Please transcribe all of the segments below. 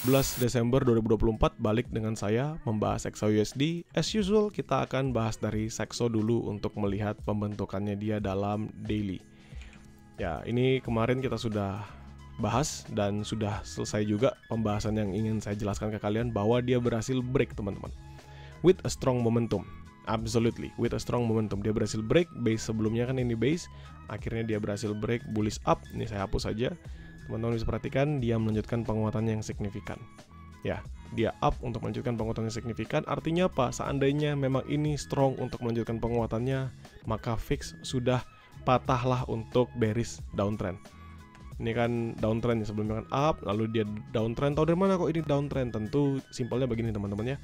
11 Desember 2024 balik dengan saya membahas XAUUSD. As usual kita akan bahas dari Saxo dulu untuk melihat pembentukannya dia dalam daily. Ya, ini kemarin kita sudah bahas dan sudah selesai juga pembahasan yang ingin saya jelaskan ke kalian bahwa dia berhasil break teman-teman. With a strong momentum. Absolutely, with a strong momentum. Dia berhasil break, base sebelumnya kan ini base. Akhirnya dia berhasil break, bullish up. Ini saya hapus saja. Teman-teman bisa perhatikan dia melanjutkan penguatannya yang signifikan. Ya, dia up untuk melanjutkan penguatan yang signifikan. Artinya apa? Seandainya memang ini strong untuk melanjutkan penguatannya, maka fix sudah patahlah untuk bearish downtrend. Ini kan downtrend, sebelumnya kan up, lalu dia downtrend. Tahu dari mana kok ini downtrend? Tentu simpelnya begini teman-teman ya.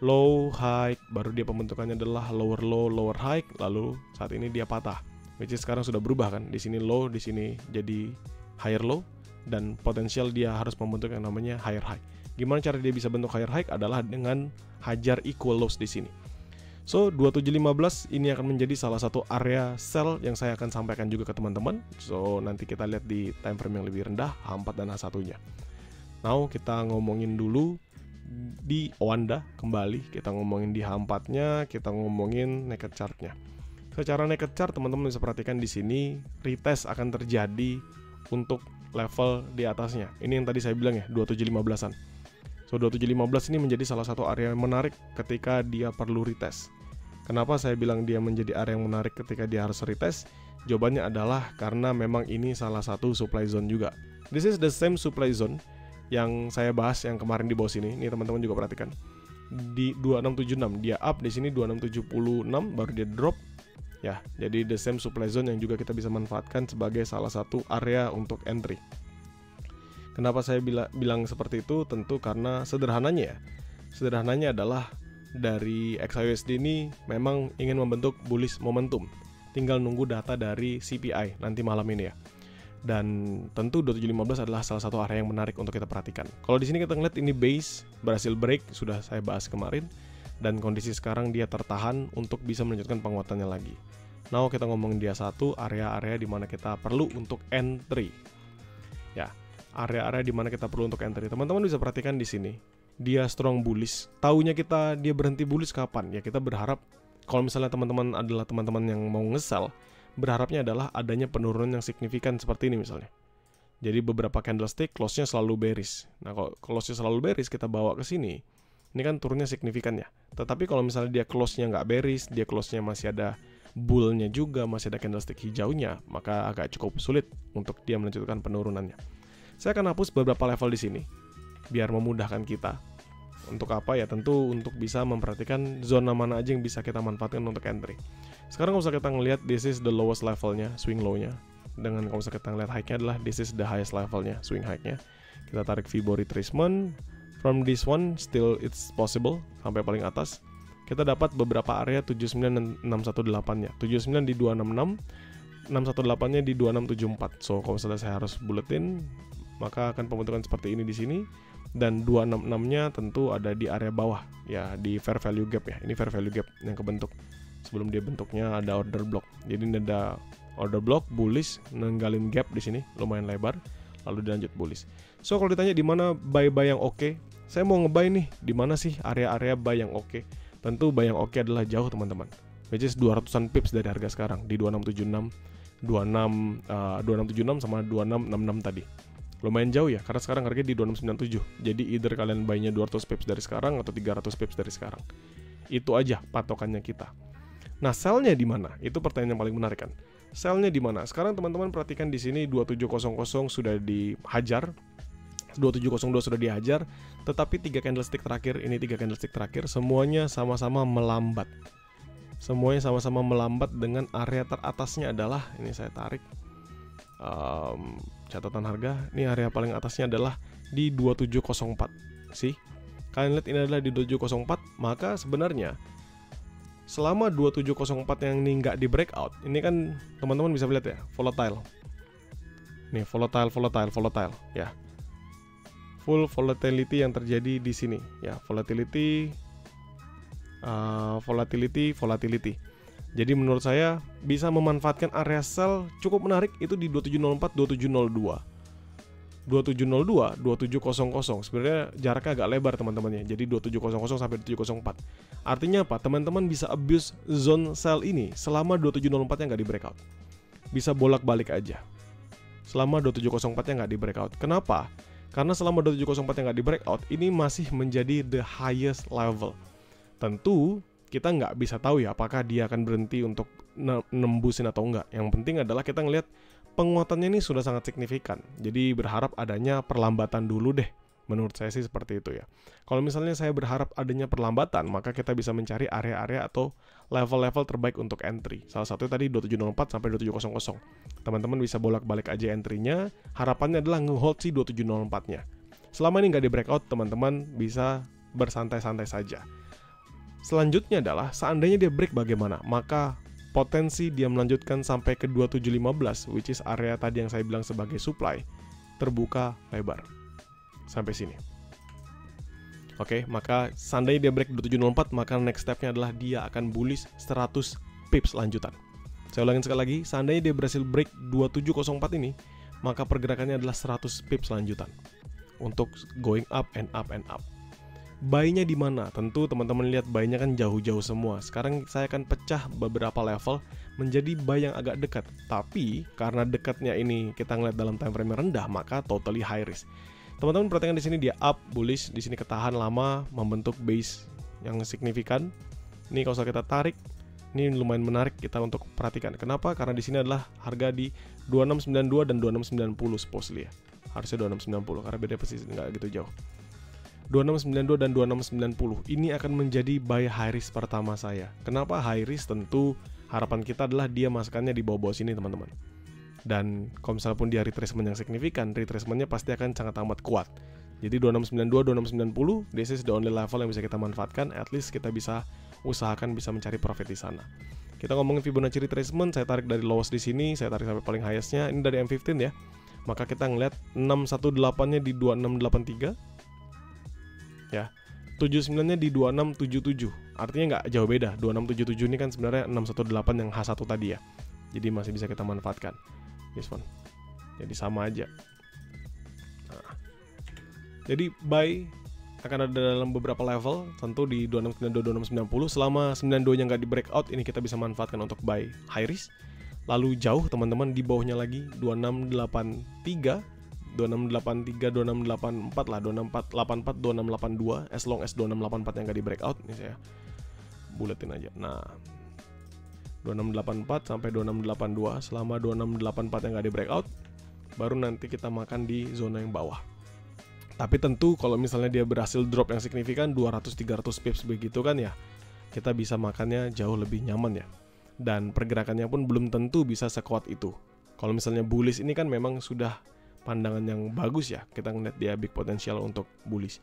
Low, high, baru dia pembentukannya adalah lower low, lower high, lalu saat ini dia patah. Which is sekarang sudah berubah kan? Di sini low, di sini jadi higher low, dan potensial dia harus membentuk yang namanya higher high. Gimana cara dia bisa bentuk higher high? Adalah dengan hajar equal lows di sini. So 2715 ini akan menjadi salah satu area sell yang saya akan sampaikan juga ke teman-teman. So nanti kita lihat di time frame yang lebih rendah, H4 dan H1-nya. Now kita ngomongin dulu di Owanda kembali, kita ngomongin di H4-nya, kita ngomongin naked chart-nya. Secara naked chart teman-teman bisa perhatikan di sini retest akan terjadi untuk level di atasnya. Ini yang tadi saya bilang ya, 2715-an. So 2715 ini menjadi salah satu area yang menarik ketika dia perlu retest. Kenapa saya bilang dia menjadi area yang menarik ketika dia harus retest? Jawabannya adalah karena memang ini salah satu supply zone juga. This is the same supply zone yang saya bahas yang kemarin di bawah sini. Ini teman-teman juga perhatikan. Di 2676 dia up, di sini 2676 baru dia drop. Ya, jadi the same supply zone yang juga kita bisa manfaatkan sebagai salah satu area untuk entry. Kenapa saya bilang seperti itu? Tentu karena sederhananya ya. Sederhananya adalah dari XAUUSD ini memang ingin membentuk bullish momentum. Tinggal nunggu data dari CPI nanti malam ini ya. Dan tentu 2715 adalah salah satu area yang menarik untuk kita perhatikan. Kalau di sini kita ngeliat ini base berhasil break, sudah saya bahas kemarin, dan kondisi sekarang dia tertahan untuk bisa melanjutkan penguatannya lagi. Now kita ngomongin dia satu area-area di mana kita perlu untuk entry. Ya, area-area di mana kita perlu untuk entry. Teman-teman bisa perhatikan di sini. Dia strong bullish. Taunya kita dia berhenti bullish kapan? Ya kita berharap kalau misalnya teman-teman adalah teman-teman yang mau nge-sell, berharapnya adalah adanya penurunan yang signifikan seperti ini misalnya. Jadi beberapa candlestick close-nya selalu bearish. Nah, kalau close-nya selalu bearish kita bawa ke sini, ini kan turunnya signifikan ya. Tetapi kalau misalnya dia close-nya nggak bearish, dia close-nya masih ada bull-nya juga, masih ada candlestick hijaunya, maka agak cukup sulit untuk dia melanjutkan penurunannya. Saya akan hapus beberapa level di sini, biar memudahkan kita. Untuk apa ya? Tentu untuk bisa memperhatikan zona mana aja yang bisa kita manfaatkan untuk entry. Sekarang kalau kita ngelihat this is the lowest levelnya, swing low-nya. Dengan kalau kita ngelihat high-nya adalah this is the highest levelnya, swing high-nya. Kita tarik Fibo retracement. From this one still it's possible sampai paling atas. Kita dapat beberapa area 79 dan 618-nya. 79 di 266, 618-nya di 2674. So kalau misalnya saya harus buletin, maka akan pembentukan seperti ini di sini. Dan 266-nya tentu ada di area bawah ya, di fair value gap ya. Ini fair value gap yang kebentuk. Sebelum dia bentuknya ada order block. Jadi ini ada order block bullish, ninggalin gap di sini lumayan lebar, lalu dilanjut bullish. So kalau ditanya di mana buy yang oke, saya mau ngebuy nih. Di mana sih area-area buy yang oke? Tentu buy yang oke adalah jauh teman-teman. Which is 200-an pips dari harga sekarang di 2676, 2676 sama 2666 tadi. Lumayan jauh ya, karena sekarang harganya di 2697. Jadi either kalian buy-nya 200 pips dari sekarang atau 300 pips dari sekarang. Itu aja patokannya kita. Nah, sell-nya di mana? Itu pertanyaan yang paling menarik kan. Sell-nya di mana? Sekarang teman-teman perhatikan di sini 2700 sudah dihajar. 2702 sudah dihajar, tetapi 3 candlestick terakhir, ini 3 candlestick terakhir semuanya sama-sama melambat. Semuanya sama-sama melambat dengan area teratasnya adalah, ini saya tarik catatan harga, ini area paling atasnya adalah di 2704. Sih, kalian lihat ini adalah di 2704, maka sebenarnya selama 2704 yang ini nggak di breakout, ini kan teman-teman bisa lihat ya, volatile. Nih, volatile ya. Full volatility yang terjadi di sini ya, volatility. Jadi menurut saya bisa memanfaatkan area sell cukup menarik itu di 2704, 2702. 2702, 2700. Sebenarnya jaraknya agak lebar teman-teman ya. Jadi 2700 sampai 2704. Artinya apa? Teman-teman bisa abuse zone sell ini selama 2704 yang nggak di breakout. Bisa bolak-balik aja selama 2704 yang nggak di breakout. Kenapa? Karena selama 2704 yang nggak di breakout, ini masih menjadi the highest level. Tentu kita nggak bisa tahu ya apakah dia akan berhenti untuk nembusin atau enggak. Yang penting adalah kita ngelihat penguatannya ini sudah sangat signifikan. Jadi berharap adanya perlambatan dulu deh. Menurut saya sih seperti itu ya. Kalau misalnya saya berharap adanya perlambatan, maka kita bisa mencari area-area atau level-level terbaik untuk entry. Salah satunya tadi 2704 sampai 2700. Teman-teman bisa bolak-balik aja entry-nya. Harapannya adalah nge-hold si 2704-nya. Selama ini nggak di breakout, teman-teman bisa bersantai-santai saja. Selanjutnya adalah seandainya dia break bagaimana? Maka potensi dia melanjutkan sampai ke 2715, which is area tadi yang saya bilang sebagai supply, terbuka lebar. Sampai sini. Oke, maka seandainya dia break 2704, maka next stepnya adalah dia akan bullish 100 pips lanjutan. Saya ulangin sekali lagi, seandainya dia berhasil break 2704 ini, maka pergerakannya adalah 100 pips lanjutan untuk going up and up and up. Buy-nya di mana? Tentu teman-teman lihat buy-nya kan jauh-jauh semua. Sekarang saya akan pecah beberapa level menjadi buy yang agak dekat. Tapi karena dekatnya ini kita ngeliat dalam time frame rendah, maka totally high risk. Teman-teman perhatikan di sini dia up bullish, di sini ketahan lama membentuk base yang signifikan. Ini kalau kita tarik, ini lumayan menarik kita untuk perhatikan. Kenapa? Karena di sini adalah harga di 2692 dan 2690 supposedly ya. Harusnya 2690 karena beda posisi nggak gitu jauh. 2692 dan 2690 ini akan menjadi buy high risk pertama saya. Kenapa high risk? Tentu harapan kita adalah dia masukannya di bawah-bawah sini teman-teman. Dan kalau misalnya pun dia retracement yang signifikan, retracementnya pasti akan sangat amat kuat. Jadi 2692, 2690, this is the only level yang bisa kita manfaatkan. At least kita bisa usahakan bisa mencari profit di sana. Kita ngomongin Fibonacci retracement, saya tarik dari lowest di sini, saya tarik sampai paling highest-nya. Ini dari M15 ya. Maka kita ngeliat 618-nya di 2683. Ya, 79-nya di 2677. Artinya nggak jauh beda. 2677 ini kan sebenarnya 618 yang H1 tadi ya. Jadi masih bisa kita manfaatkan. This one. Jadi sama aja. Nah. Jadi buy akan ada dalam beberapa level, tentu di 2692, 2690. Selama 92-nya nggak di breakout, ini kita bisa manfaatkan untuk buy high risk. Lalu jauh teman-teman di bawahnya lagi 2683, 2683, 2684 lah, 2684, 2682, as long as 2684 yang nggak di breakout. Ini saya buletin aja. Nah, 2684 sampai 2682, selama 2684 yang nggak di breakout, baru nanti kita makan di zona yang bawah. Tapi tentu kalau misalnya dia berhasil drop yang signifikan 200-300 pips begitu kan ya, kita bisa makannya jauh lebih nyaman ya. Dan pergerakannya pun belum tentu bisa sekuat itu. Kalau misalnya bullish ini kan memang sudah pandangan yang bagus ya, kita ngeliat dia big potential untuk bullish.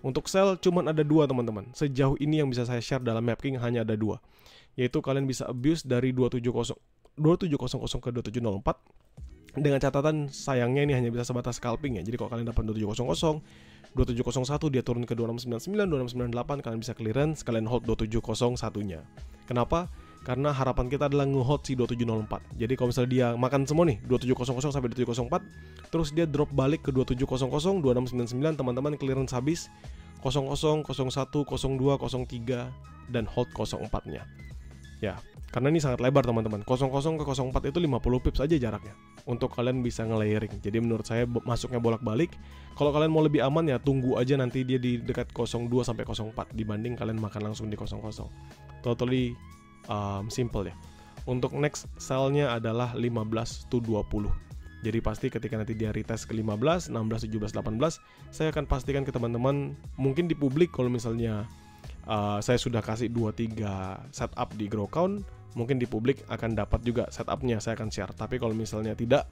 Untuk sell cuman ada dua teman-teman. Sejauh ini yang bisa saya share dalam MapKing hanya ada dua, yaitu kalian bisa abuse dari 2700 ke 2704. Dengan catatan sayangnya ini hanya bisa sebatas scalping ya. Jadi kalau kalian dapat 2700, 2701 dia turun ke 2699, 2698, kalian bisa clearance, kalian hold 2701-nya. Kenapa? Karena harapan kita adalah nge-hold si 2704. Jadi kalau misalnya dia makan semua nih 2700 sampai 2704, terus dia drop balik ke 2700, 2699, teman-teman clearance habis 00, 01, 02, 03 dan hold 04-nya. Ya, karena ini sangat lebar teman-teman. 00 ke 04 itu 50 pips aja jaraknya untuk kalian bisa nge-layering. Jadi menurut saya masuknya bolak-balik. Kalau kalian mau lebih aman ya tunggu aja nanti dia di dekat 02 sampai 04 dibanding kalian makan langsung di 00. Totally simple ya. Untuk next sell-nya adalah 15 to 20. Jadi pasti ketika nanti dia retest ke 15, 16, 17, 18, saya akan pastikan ke teman-teman, mungkin di publik kalau misalnya saya sudah kasih 2-3 setup di grow count, mungkin di publik akan dapat juga setupnya, saya akan share. Tapi kalau misalnya tidak,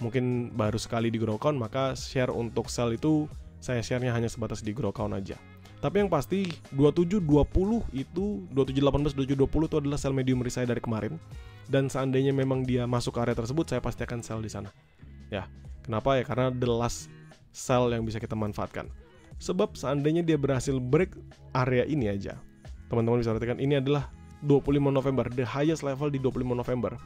mungkin baru sekali di grow count, maka share untuk sell itu saya share-nya hanya sebatas di grow count aja. Tapi yang pasti 2720 itu 2718, 2720 itu adalah sell medium risk saya dari kemarin. Dan seandainya memang dia masuk ke area tersebut, saya pasti akan sell di sana. Ya, kenapa ya? Karena the last sell yang bisa kita manfaatkan. Sebab seandainya dia berhasil break area ini aja, teman-teman bisa perhatikan ini adalah 25 November, the highest level di 25 November.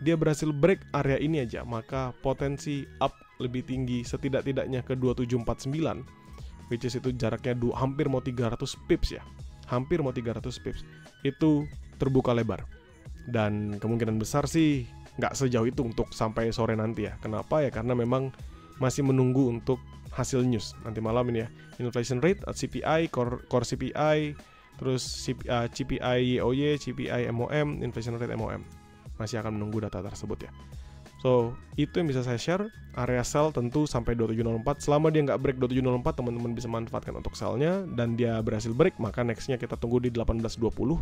Dia berhasil break area ini aja, maka potensi up lebih tinggi setidak-tidaknya ke 2749, which is itu jaraknya hampir mau 300 pips ya. Hampir mau 300 pips. Itu terbuka lebar. Dan kemungkinan besar sih nggak sejauh itu untuk sampai sore nanti ya. Kenapa ya? Karena memang masih menunggu untuk hasil news nanti malam ini ya. Inflation rate, CPI, core CPI, terus CPI YOY, CPI MOM, inflation rate MOM. Masih akan menunggu data tersebut ya. So, itu yang bisa saya share. Area sell tentu sampai 2704. Selama dia nggak break 2704, teman-teman bisa manfaatkan untuk sell-nya. Dan dia berhasil break, maka next-nya kita tunggu di 1820.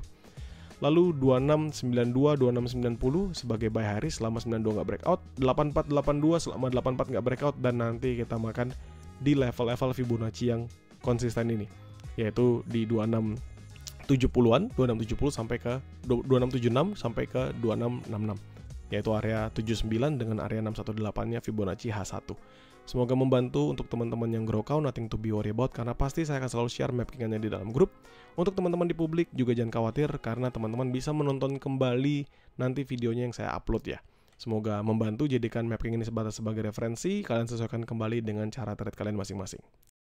Lalu 2692, 2690 sebagai buy hari selama 92 nggak breakout, 8482 selama 84 nggak breakout, dan nanti kita makan di level-level Fibonacci yang konsisten ini, yaitu di 2670-an, 2670 sampai ke 2676 sampai ke 2666, yaitu area 79 dengan area 618-nya Fibonacci H1. Semoga membantu untuk teman-teman yang grow count, nothing to be worry about, karena pasti saya akan selalu share mappingannya di dalam grup. Untuk teman-teman di publik juga jangan khawatir, karena teman-teman bisa menonton kembali nanti videonya yang saya upload ya. Semoga membantu, jadikan mapping ini sebatas sebagai referensi, kalian sesuaikan kembali dengan cara trade kalian masing-masing.